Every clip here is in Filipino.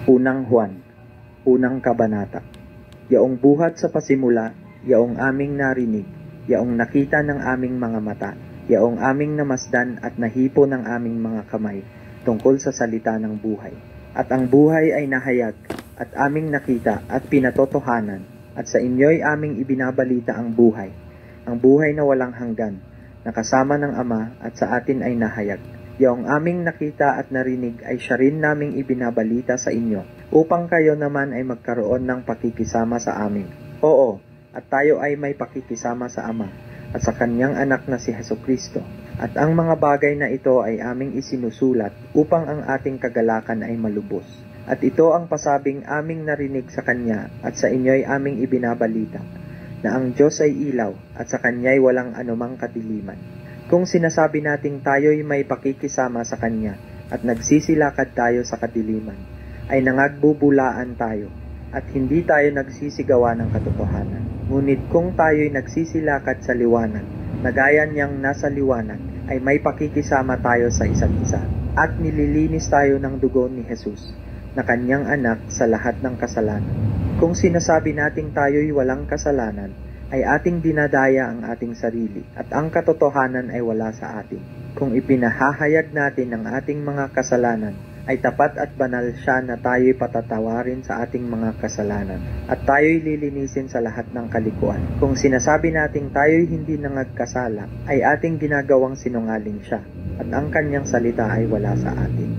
Unang Juan, unang kabanata. Yaong buhat sa pasimula, yaong aming narinig, yaong nakita ng aming mga mata, yaong aming namasdan at nahipo ng aming mga kamay, tungkol sa salita ng buhay. At ang buhay ay nahayag, at aming nakita at pinatotohanan, at sa inyo'y aming ibinabalita ang buhay na walang hanggan, nakasama ng Ama at sa atin ay nahayag. Yaong aming nakita at narinig ay siya rin naming ibinabalita sa inyo, upang kayo naman ay magkaroon ng pakikisama sa amin. Oo, at tayo ay may pakikisama sa Ama, at sa kanyang anak na si Hesukristo. At ang mga bagay na ito ay aming isinusulat, upang ang ating kagalakan ay malubos. At ito ang pasabing aming narinig sa kanya, at sa inyo'y aming ibinabalita, na ang Diyos ay ilaw, at sa kanya'y walang anumang kadiliman. Kung sinasabi nating tayo'y may pakikisama sa Kanya at nagsisilakad tayo sa kadiliman, ay nangagbubulaan tayo at hindi tayo nagsisigawa ng katotohanan. Ngunit kung tayo'y nagsisilakad sa liwanag, na gaya niyang nasa liwanag, ay may pakikisama tayo sa isa't isa. At nililinis tayo ng dugo ni Jesus, na Kanyang anak sa lahat ng kasalanan. Kung sinasabi nating tayo'y walang kasalanan, ay ating dinadaya ang ating sarili, at ang katotohanan ay wala sa atin. Kung ipinahahayag natin ang ating mga kasalanan, ay tapat at banal siya na tayo'y patatawarin sa ating mga kasalanan, at tayo'y lilinisin sa lahat ng kalikuan. Kung sinasabi nating tayo'y hindi nangagkasala, ay ating ginagawang sinungaling siya, at ang kanyang salita ay wala sa atin.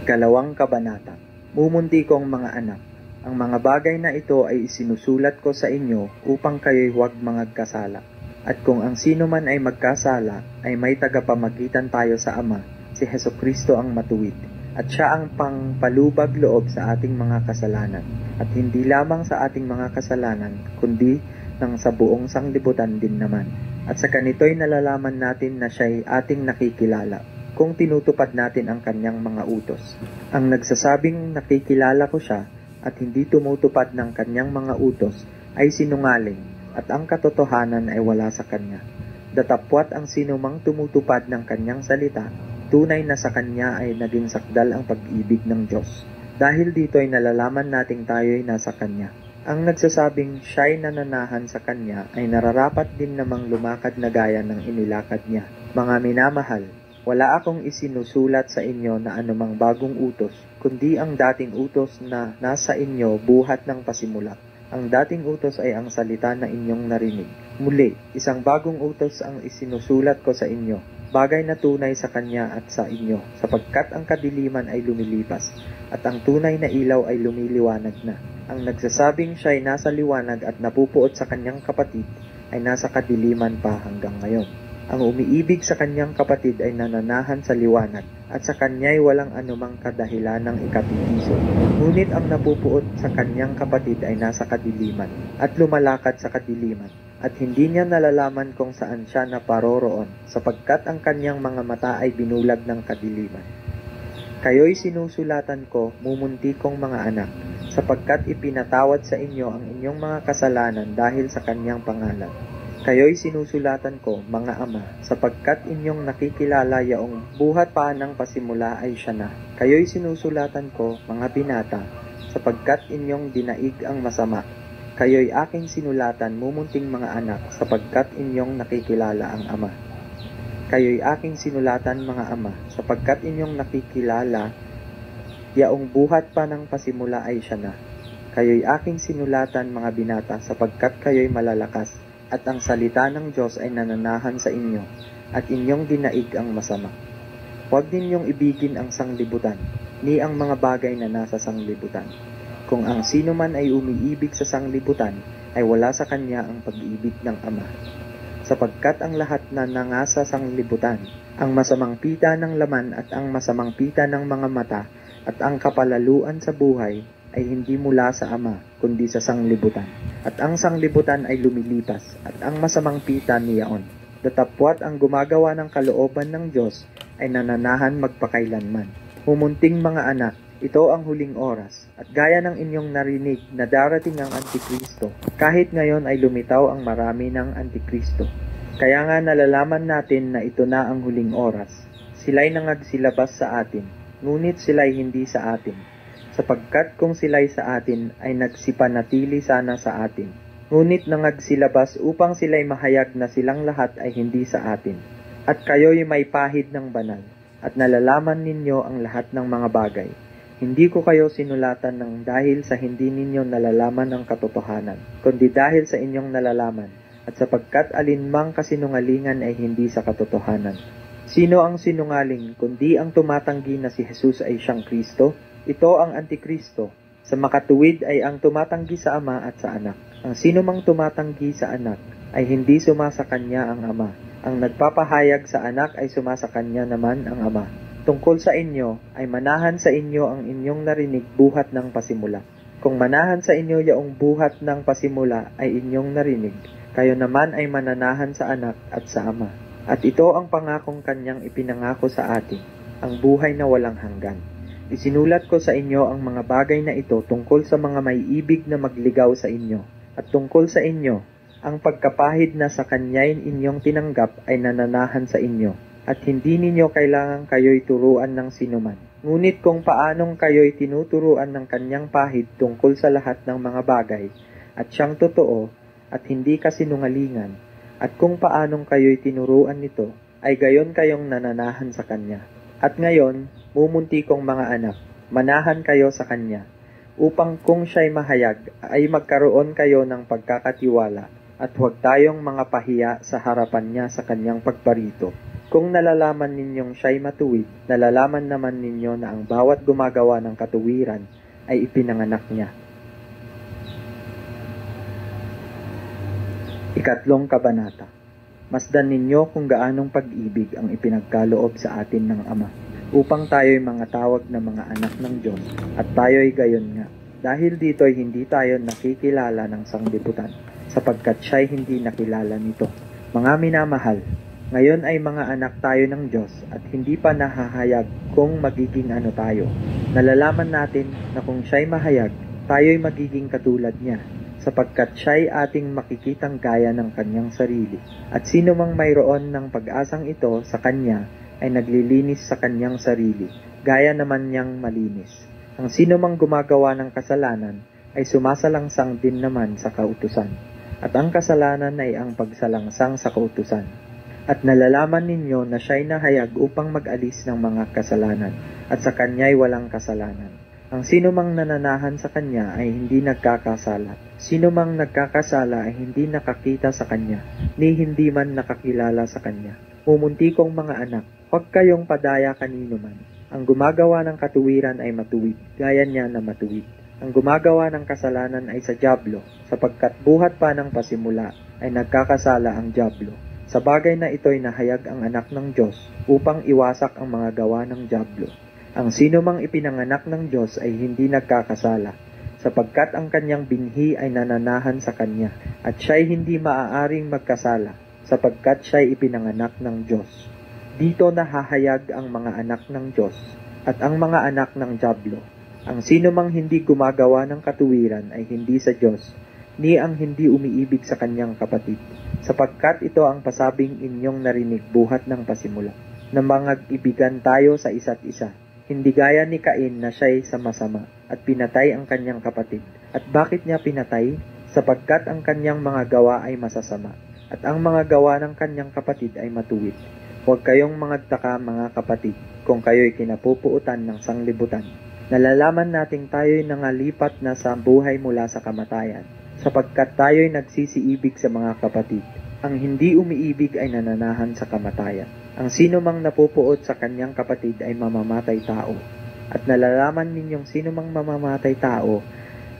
Ikalawang kabanata. Mumunti kong mga anak, ang mga bagay na ito ay isinusulat ko sa inyo upang kayo'y huwag mangagkasala. At kung ang sino man ay magkasala, ay may tagapamagitan tayo sa Ama, si Hesukristo ang matuwid. At siya ang pangpalubag loob sa ating mga kasalanan. At hindi lamang sa ating mga kasalanan, kundi ng sa buong sanglibutan din naman. At sa ganito'y nalalaman natin na siya'y ating nakikilala, kung tinutupad natin ang kanyang mga utos. Ang nagsasabing nakikilala ko siya, at hindi tumutupad ng kanyang mga utos, ay sinungaling, at ang katotohanan ay wala sa kanya. Datapwat ang sinumang tumutupad ng kanyang salita, tunay na sa kanya ay naging sakdal ang pag-ibig ng Diyos. Dahil dito ay nalalaman nating tayo'y nasa kanya. Ang nagsasabing siya'y nananahan sa kanya ay nararapat din namang lumakad na gaya ng inilakad niya. Mga minamahal, wala akong isinusulat sa inyo na anumang bagong utos, kundi ang dating utos na nasa inyo buhat ng pasimula. Ang dating utos ay ang salita na inyong narinig. Muli, isang bagong utos ang isinusulat ko sa inyo, bagay na tunay sa kanya at sa inyo, sapagkat ang kadiliman ay lumilipas, at ang tunay na ilaw ay lumiliwanag na. Ang nagsasabing siya'y nasa liwanag at napupuot sa kanyang kapatid, ay nasa kadiliman pa hanggang ngayon. Ang umiibig sa kanyang kapatid ay nananahan sa liwanag, at sa kanya'y walang anumang kadahilan ng ikatipiso. Ngunit ang napupuot sa kanyang kapatid ay nasa kadiliman, at lumalakad sa kadiliman, at hindi niya nalalaman kung saan siya naparoroon, sapagkat ang kanyang mga mata ay binulag ng kadiliman. Kayo'y sinusulatan ko, mumunti kong mga anak, sapagkat ipinatawad sa inyo ang inyong mga kasalanan dahil sa kanyang pangalan. Kayo'y sinusulatan ko, mga ama, sapagkat inyong nakikilala yaong buhat pa ng pasimula ay siya na. Kayo'y sinusulatan ko, mga binata, sapagkat inyong dinaig ang masama. Kayo'y aking sinulatan, mumunting mga anak, sapagkat inyong nakikilala ang Ama. Kayo'y aking sinulatan, mga ama, sapagkat inyong nakikilala yaong buhat pa ng pasimula ay siya na. Kayo'y aking sinulatan, mga binata, sapagkat kayo'y malalakas, at ang salita ng Diyos ay nananahan sa inyo, at inyong dinaig ang masama. Huwag ninyong ibigin ang sanglibutan, ni ang mga bagay na nasa sanglibutan. Kung ang sino man ay umiibig sa sanglibutan, ay wala sa kanya ang pag-ibig ng Ama. Sapagkat ang lahat na nangasa sanglibutan, ang masamang pita ng laman at ang masamang pita ng mga mata, at ang kapalaluan sa buhay, ay hindi mula sa Ama, kundi sa sanglibutan. At ang sanglibutan ay lumilipas, at ang masamang pita niyaon. Datapwat ang gumagawa ng kalooban ng Diyos ay nananahan magpakailanman. Humunting mga anak, ito ang huling oras, at gaya ng inyong narinig na darating ang Antikristo, kahit ngayon ay lumitaw ang marami ng Antikristo. Kaya nga nalalaman natin na ito na ang huling oras. Sila'y nangagsilabas sa atin, ngunit sila'y hindi sa atin. Sapagkat kung sila'y sa atin ay nagsipanatili sana sa atin. Ngunit nangagsilabas upang sila'y mahayag na silang lahat ay hindi sa atin. At kayo'y may pahid ng banal, at nalalaman ninyo ang lahat ng mga bagay. Hindi ko kayo sinulatan ng dahil sa hindi ninyo nalalaman ang katotohanan, kundi dahil sa inyong nalalaman, at sapagkat alinmang kasinungalingan ay hindi sa katotohanan. Sino ang sinungaling, kundi ang tumatanggi na si Jesus ay siyang Kristo? Ito ang Antikristo. Sa makatuwid ay ang tumatanggi sa Ama at sa Anak. Ang sino mang tumatanggi sa Anak ay hindi sumasa kanya ang Ama. Ang nagpapahayag sa Anak ay sumasa kanya naman ang Ama. Tungkol sa inyo ay manahan sa inyo ang inyong narinig buhat ng pasimula. Kung manahan sa inyo yaong buhat ng pasimula ay inyong narinig, kayo naman ay mananahan sa Anak at sa Ama. At ito ang pangakong kanyang ipinangako sa atin, ang buhay na walang hanggan. Isinulat ko sa inyo ang mga bagay na ito tungkol sa mga may ibig na magligaw sa inyo. At tungkol sa inyo, ang pagkapahid na sa kanya'y inyong tinanggap ay nananahan sa inyo. At hindi ninyo kailangang kayo'y turuan ng sinuman. Ngunit kung paanong kayo'y tinuturuan ng kanyang pahid tungkol sa lahat ng mga bagay, at siyang totoo, at hindi kasinungalingan, at kung paanong kayo'y tinuruan nito, ay gayon kayong nananahan sa kanya. At ngayon, mumunti kong mga anak, manahan kayo sa kanya, upang kung siya'y mahayag, ay magkaroon kayo ng pagkakatiwala, at huwag tayong mga pahiya sa harapan niya sa kanyang pagparito. Kung nalalaman ninyong siya'y matuwid, nalalaman naman ninyo na ang bawat gumagawa ng katuwiran ay ipinanganak niya. Ikatlong kabanata. Masdan ninyo kung gaanong pag-ibig ang ipinagkaloob sa atin ng Ama, upang tayo'y mga tawag na mga anak ng Diyos, at tayo'y gayon nga. Dahil dito'y hindi tayo nakikilala ng sanglibutan, sapagkat siya'y hindi nakilala nito. Mga minamahal, ngayon ay mga anak tayo ng Diyos, at hindi pa nahahayag kung magiging ano tayo. Nalalaman natin na kung siya'y mahayag, tayo'y magiging katulad niya, sapagkat siya'y ating makikitang gaya ng kanyang sarili. At sino mang mayroon ng pag-asang ito sa kanya, ay naglilinis sa kanyang sarili, gaya naman niyang malinis. Ang sino mang gumagawa ng kasalanan, ay sumasalangsang din naman sa kautusan. At ang kasalanan ay ang pagsalangsang sa kautusan. At nalalaman ninyo na siya'y nahayag upang mag-alis ng mga kasalanan, at sa kanya'y walang kasalanan. Ang sino mang nananahan sa kanya ay hindi nagkakasala. Sino mang nagkakasala ay hindi nakakita sa kanya, ni hindi man nakakilala sa kanya. Mumunti kong mga anak, huwag kayong padaya kanino man. Ang gumagawa ng katuwiran ay matuwid, gaya niya na matuwid. Ang gumagawa ng kasalanan ay sa dyablo, sapagkat buhat pa ng pasimula ay nagkakasala ang dyablo. Sa bagay na ito'y nahayag ang anak ng Diyos upang iwasak ang mga gawa ng dyablo. Ang sino mang ipinanganak ng Diyos ay hindi nagkakasala, sapagkat ang kanyang binhi ay nananahan sa kanya, at siya'y hindi maaaring magkasala, sapagkat siya'y ipinanganak ng Diyos. Dito nahahayag ang mga anak ng Diyos, at ang mga anak ng dyablo. Ang sino mang hindi gumagawa ng katuwiran ay hindi sa Diyos, ni ang hindi umiibig sa kanyang kapatid, sapagkat ito ang pasabing inyong narinig buhat ng pasimula, na mangag-ibigan tayo sa isa't isa. Hindi gaya ni Cain na siya'y sama-sama at pinatay ang kanyang kapatid. At bakit niya pinatay? Sapagkat ang kanyang mga gawa ay masasama, at ang mga gawa ng kanyang kapatid ay matuwid. Huwag kayong mangagtaka mga kapatid, kung kayo'y kinapupuutan ng sanglibutan. Nalalaman nating tayo'y nangalipat na sa buhay mula sa kamatayan, sapagkat tayo'y nagsisiibig sa mga kapatid. Ang hindi umiibig ay nananahan sa kamatayan. Ang sino mang napupuot sa kanyang kapatid ay mamamatay tao. At nalalaman ninyong sino mang mamamatay tao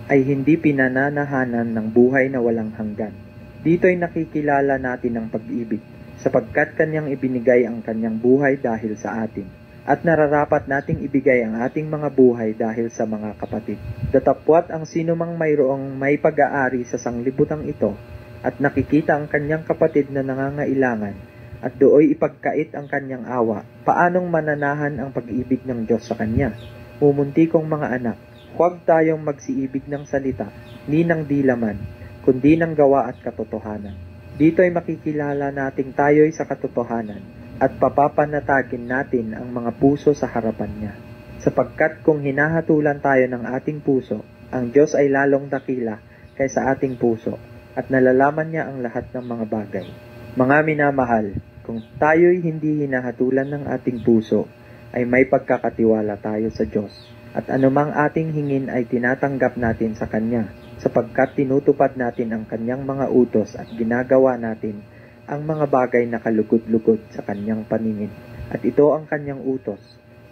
ay hindi pinananahanan ng buhay na walang hanggan. Dito'y nakikilala natin ang pag-ibig, sapagkat kanyang ibinigay ang kanyang buhay dahil sa atin. At nararapat nating ibigay ang ating mga buhay dahil sa mga kapatid. Datapwat ang sino mang mayroong may pag-aari sa sanglibutang ito, at nakikita ang kanyang kapatid na nangangailangan, at dooy ipagkait ang kanyang awa, paanong mananahan ang pag-ibig ng Diyos sa kanya? Mumunti kong mga anak, huwag tayong magsiibig ng salita, ni ng dilaman, kundi ng gawa at katotohanan. Dito ay makikilala nating tayo'y sa katotohanan at papapanatagin natin ang mga puso sa harapan niya. Sapagkat kung hinahatulan tayo ng ating puso, ang Diyos ay lalong dakila kaysa ating puso at nalalaman niya ang lahat ng mga bagay. Mga minamahal, kung tayo'y hindi hinahatulan ng ating puso, ay may pagkakatiwala tayo sa Diyos. At anumang ating hingin ay tinatanggap natin sa Kanya, sapagkat tinutupad natin ang Kanyang mga utos at ginagawa natin ang mga bagay na kalugod-lugod sa Kanyang paningin. At ito ang Kanyang utos,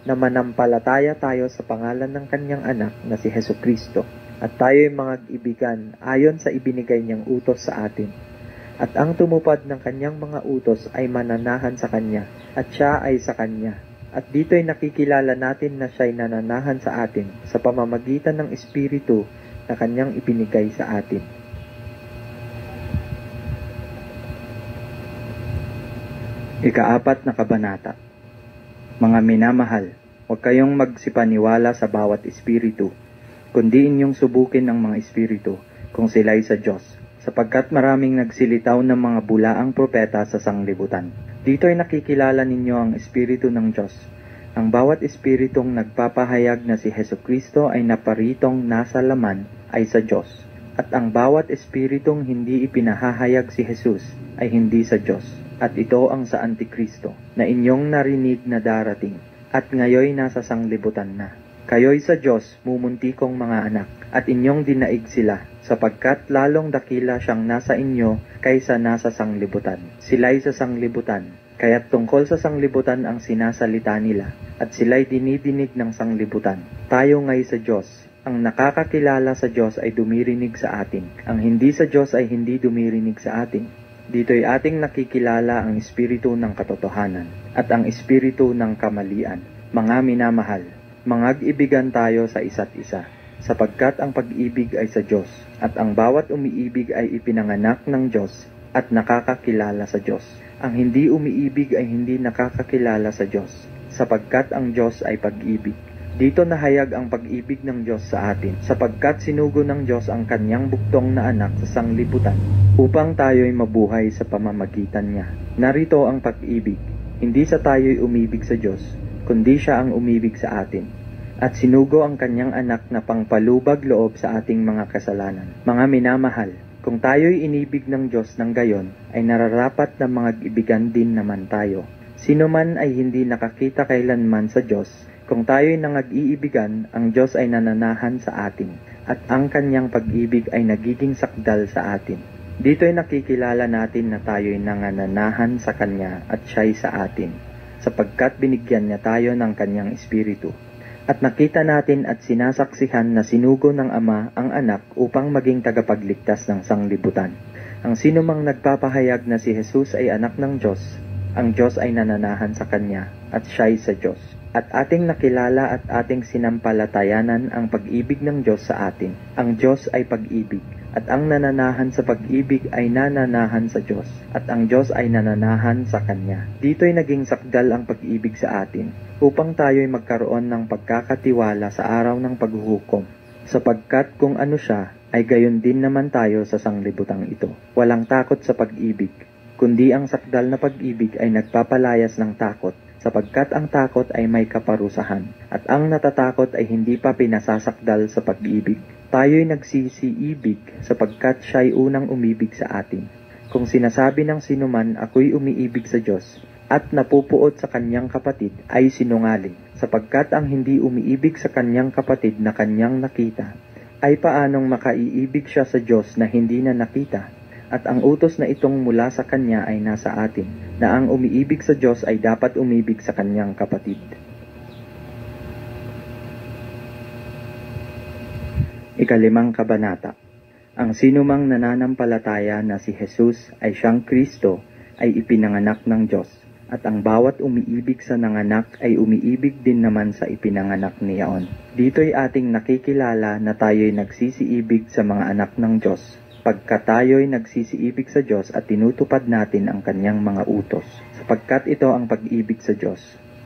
na manampalataya tayo sa pangalan ng Kanyang anak na si Hesukristo, at tayo'y mag-ibigan ayon sa ibinigay niyang utos sa atin. At ang tumupad ng Kanyang mga utos ay mananahan sa Kanya, at siya ay sa Kanya. At dito'y nakikilala natin na siya'y nananahan sa atin sa pamamagitan ng Espiritu na Kanyang ibinigay sa atin. Ika-4 na kabanata. Mga minamahal, huwag kayong magsipaniwala sa bawat espiritu, kundi inyong subukin ang mga espiritu kung sila'y sa Diyos, sapagkat maraming nagsilitaw ng mga bulaang propeta sa sanglibutan. Dito ay nakikilala ninyo ang Espiritu ng Diyos. Ang bawat espiritong nagpapahayag na si Hesukristo ay naparitong nasa laman ay sa Diyos. At ang bawat espiritong hindi ipinahahayag si Jesus ay hindi sa Diyos. At ito ang sa Antikristo, na inyong narinig na darating, at ngayoy nasa sanglibutan na. Kayo'y sa Diyos, mumuntikong mga anak, at inyong dinaig sila, sapagkat lalong dakila siyang nasa inyo kaysa nasa sanglibutan. Sila'y sa sanglibutan, kaya't tungkol sa sanglibutan ang sinasalita nila, at sila'y dinidinig ng sanglibutan. Tayo ngay sa Diyos, ang nakakakilala sa Diyos ay dumirinig sa atin, ang hindi sa Diyos ay hindi dumirinig sa atin. Dito'y ating nakikilala ang espiritu ng katotohanan, at ang espiritu ng kamalian. Mga minamahal, mangag-ibigan tayo sa isa't isa, sapagkat ang pag-ibig ay sa Diyos, at ang bawat umiibig ay ipinanganak ng Diyos at nakakakilala sa Diyos. Ang hindi umiibig ay hindi nakakakilala sa Diyos, sapagkat ang Diyos ay pag-ibig. Dito nahayag ang pag-ibig ng Diyos sa atin, sapagkat sinugo ng Diyos ang Kanyang buktong na anak sa sanglibutan, upang tayo'y mabuhay sa pamamagitan niya. Narito ang pag-ibig, hindi sa tayo'y umibig sa Diyos, kundi siya ang umibig sa atin, at sinugo ang Kanyang anak na pangpalubag loob sa ating mga kasalanan. Mga minamahal, kung tayo'y inibig ng Diyos ng gayon, ay nararapat na mag-ibigan din naman tayo. Sino man ay hindi nakakita kailanman sa Diyos, kung tayo'y nangag-iibigan, ang Diyos ay nananahan sa atin, at ang Kanyang pag-ibig ay nagiging sakdal sa atin. Dito'y nakikilala natin na tayo'y nananahan sa Kanya at siya'y sa atin, sapagkat binigyan niya tayo ng Kanyang Espiritu. At nakita natin at sinasaksihan na sinugo ng Ama ang anak upang maging tagapagligtas ng sanglibutan. Ang sinumang nagpapahayag na si Jesus ay anak ng Diyos, ang Diyos ay nananahan sa Kanya at siya'y sa Diyos. At ating nakilala at ating sinampalatayanan ang pag-ibig ng Diyos sa atin. Ang Diyos ay pag-ibig, at ang nananahan sa pag-ibig ay nananahan sa Diyos, at ang Diyos ay nananahan sa Kanya. Dito'y naging sakdal ang pag-ibig sa atin, upang tayo'y magkaroon ng pagkakatiwala sa araw ng paghuhukom, sapagkat kung ano siya, ay gayon din naman tayo sa sanglibutang ito. Walang takot sa pag-ibig, kundi ang sakdal na pag-ibig ay nagpapalayas ng takot, sapagkat ang takot ay may kaparusahan, at ang natatakot ay hindi pa pinasasakdal sa pag-ibig. Tayo'y nagsisiibig sapagkat siya'y unang umibig sa atin. Kung sinasabi ng sinuman, ako'y umiibig sa Diyos, at napupuot sa kanyang kapatid, ay sinungaling, sapagkat ang hindi umiibig sa kanyang kapatid na kanyang nakita, ay paanong makaiibig siya sa Diyos na hindi na nakita? At ang utos na itong mula sa Kanya ay nasa atin, na ang umiibig sa Diyos ay dapat umibig sa kanyang kapatid. Ika-5 kabanata. Ang sinumang nananampalataya na si Jesus ay siyang Kristo ay ipinanganak ng Diyos, at ang bawat umiibig sa nanganak ay umiibig din naman sa ipinanganak niyaon. Dito'y ating nakikilala na tayo'y nagsisiibig sa mga anak ng Diyos, pagka tayo'y nagsisiibig sa Diyos at tinutupad natin ang Kanyang mga utos, sapagkat ito ang pag-ibig sa Diyos,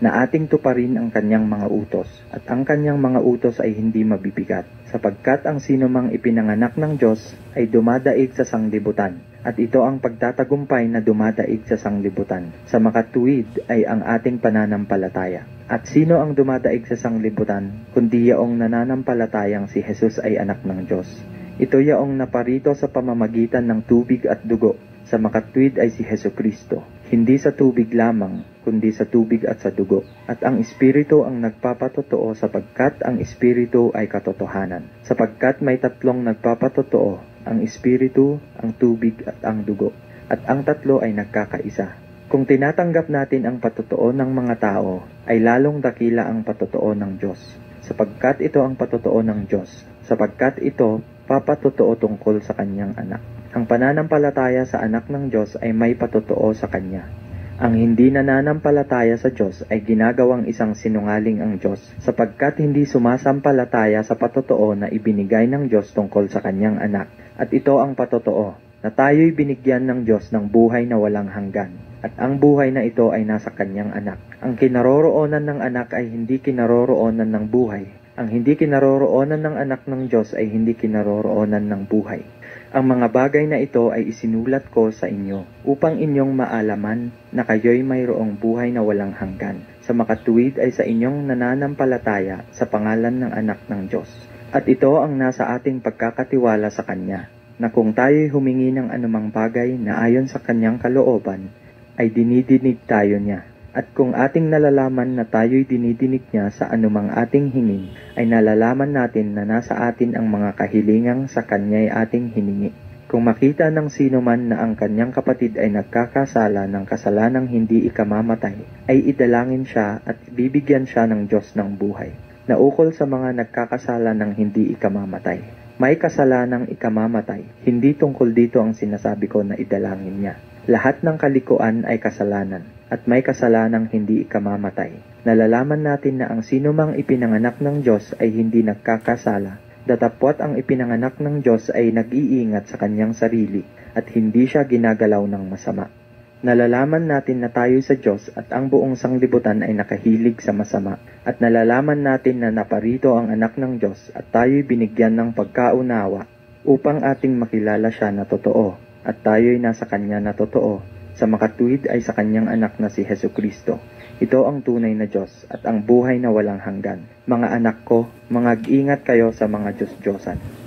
na ating tuparin ang kanyang mga utos, at ang kanyang mga utos ay hindi mabibigat, sapagkat ang sinumang ipinanganak ng Diyos ay dumadaig sa sanglibutan, at ito ang pagtatagumpay na dumadaig sa sanglibutan. Sa makatuwid ay ang ating pananampalataya. At sino ang dumadaig sa sanglibutan, kundi yaong nananampalatayang si Jesus ay anak ng Diyos. Ito yaong naparito sa pamamagitan ng tubig at dugo. Sa makatwid ay si Hesukristo, hindi sa tubig lamang, kundi sa tubig at sa dugo. At ang Espiritu ang nagpapatotoo sapagkat ang Espiritu ay katotohanan. Sapagkat may tatlong nagpapatotoo, ang Espiritu, ang tubig at ang dugo. At ang tatlo ay nagkakaisa. Kung tinatanggap natin ang patotoo ng mga tao, ay lalong dakila ang patotoo ng Diyos. Sapagkat ito ang patotoo ng Diyos. Sapagkat ito papatotoo tungkol sa kanyang anak. Ang pananampalataya sa anak ng Diyos ay may patotoo sa kanya. Ang hindi nananampalataya sa Diyos ay ginagawang isang sinungaling ang Diyos, sapagkat hindi sumasampalataya sa patotoo na ibinigay ng Diyos tungkol sa kanyang anak. At ito ang patotoo, na tayo'y binigyan ng Diyos ng buhay na walang hanggan. At ang buhay na ito ay nasa kanyang anak. Ang kinaroroonan ng anak ay hindi kinaroroonan ng buhay. Ang hindi kinaroroonan ng anak ng Diyos ay hindi kinaroroonan ng buhay. Ang mga bagay na ito ay isinulat ko sa inyo, upang inyong maalaman na kayo'y mayroong buhay na walang hanggan. Sa makatuwid ay sa inyong nananampalataya sa pangalan ng anak ng Diyos. At ito ang nasa ating pagkakatiwala sa Kanya, na kung tayo'y humingi ng anumang bagay na ayon sa Kanyang kalooban, ay dinidinig tayo niya. At kung ating nalalaman na tayo'y dinidinig niya sa anumang ating hingin, ay nalalaman natin na nasa atin ang mga kahilingang sa kanya'y ating hiningi. Kung makita ng sino man na ang kanyang kapatid ay nagkakasala ng kasalanang hindi ikamamatay, ay idalangin siya at bibigyan siya ng Diyos ng buhay. Naukol sa mga nagkakasala ng hindi ikamamatay. May kasalanang ikamamatay, hindi tungkol dito ang sinasabi ko na idalangin niya. Lahat ng kalikuan ay kasalanan, at may kasalanang hindi ikamamatay. Nalalaman natin na ang sinumang ipinanganak ng Diyos ay hindi nagkakasala, datapwat ang ipinanganak ng Diyos ay nag-iingat sa kanyang sarili, at hindi siya ginagalaw ng masama. Nalalaman natin na tayo sa Diyos at ang buong sanglibutan ay nakahilig sa masama, at nalalaman natin na naparito ang anak ng Diyos at tayo'y binigyan ng pagkaunawa upang ating makilala siya na totoo, at tayo'y nasa Kanya na totoo, sa makatuwid ay sa Kanyang anak na si Hesukristo. Ito ang tunay na Diyos at ang buhay na walang hanggan. Mga anak ko, mag-ingat kayo sa mga Diyos-Diyosan.